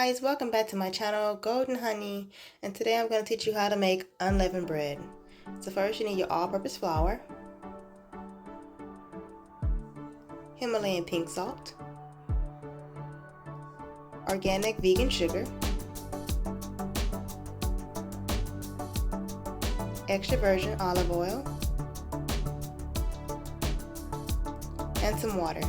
guys, welcome back to my channel, Golden Honey, and today I'm going to teach you how to make unleavened bread. So first you need your all-purpose flour, Himalayan pink salt, organic vegan sugar, extra virgin olive oil, and some water.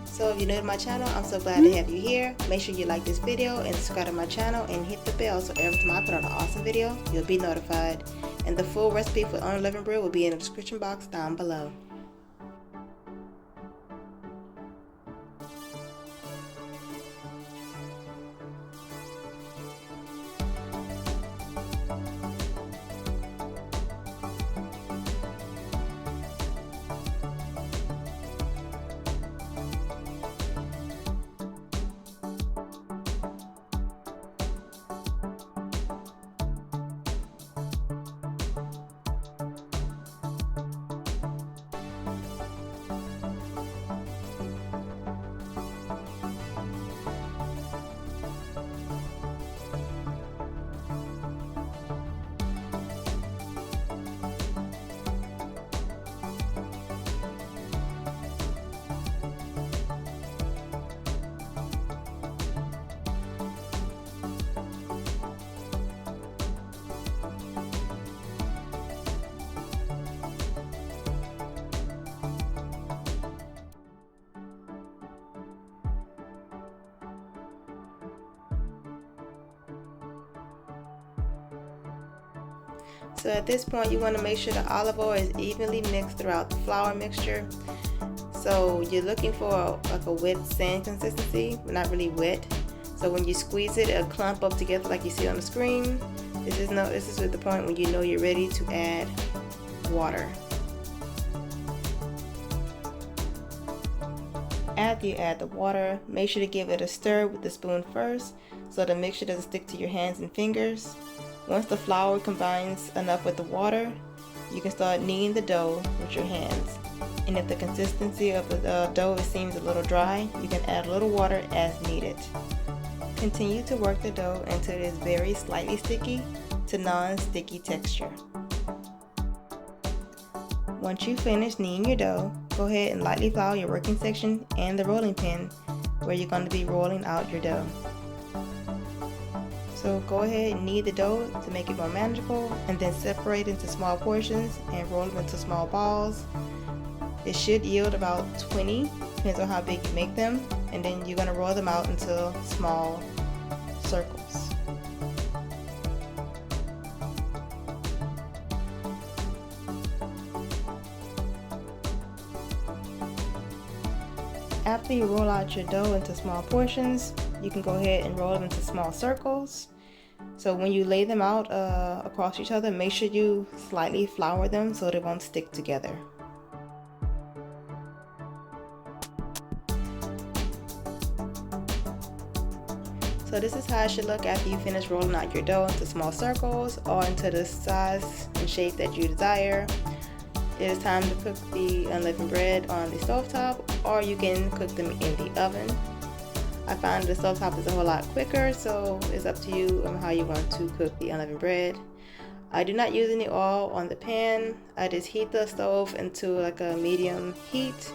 So if you're new to my channel, I'm so glad to have you here. Make sure you like this video and subscribe to my channel and hit the bell so every time I put out an awesome video, you'll be notified. And the full recipe for unleavened bread will be in the description box down below. So at this point you want to make sure the olive oil is evenly mixed throughout the flour mixture. So you're looking for like a wet sand consistency, but not really wet. So when you squeeze it, it'll clump up together like you see on the screen. This is at the point when you know you're ready to add water. After you add the water, make sure to give it a stir with the spoon first so the mixture doesn't stick to your hands and fingers. Once the flour combines enough with the water, you can start kneading the dough with your hands. And if the consistency of the dough seems a little dry, you can add a little water as needed. Continue to work the dough until it is very slightly sticky to non-sticky texture. Once you finish kneading your dough, go ahead and lightly flour your working section and the rolling pin where you're going to be rolling out your dough. So go ahead and knead the dough to make it more manageable, and then separate into small portions and roll them into small balls. It should yield about 20, depends on how big you make them, and then you're going to roll them out into small circles. After you roll out your dough into small portions, you can go ahead and roll them into small circles. So when you lay them out across each other, make sure you slightly flour them so they won't stick together. So this is how it should look after you finish rolling out your dough into small circles or into the size and shape that you desire. It is time to cook the unleavened bread on the stovetop, or you can cook them in the oven. I find the stovetop is a whole lot quicker, so it's up to you on how you want to cook the unleavened bread. I do not use any oil on the pan. I just heat the stove into like a medium heat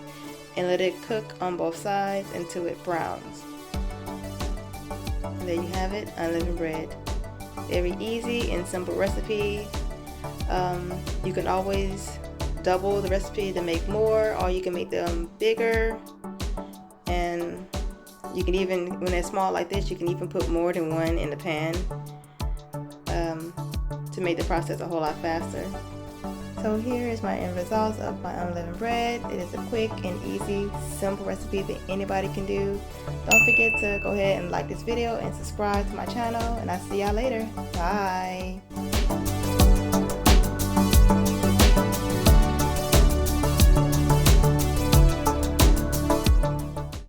and let it cook on both sides until it browns. And there you have it, unleavened bread. Very easy and simple recipe. You can always double the recipe to make more, or you can make them bigger, and you can even, when they're small like this, you can even put more than one in the pan to make the process a whole lot faster. So here is my end results of my unleavened bread. It is a quick and easy, simple recipe that anybody can do. Don't forget to go ahead and like this video and subscribe to my channel, and I'll see y'all later. Bye.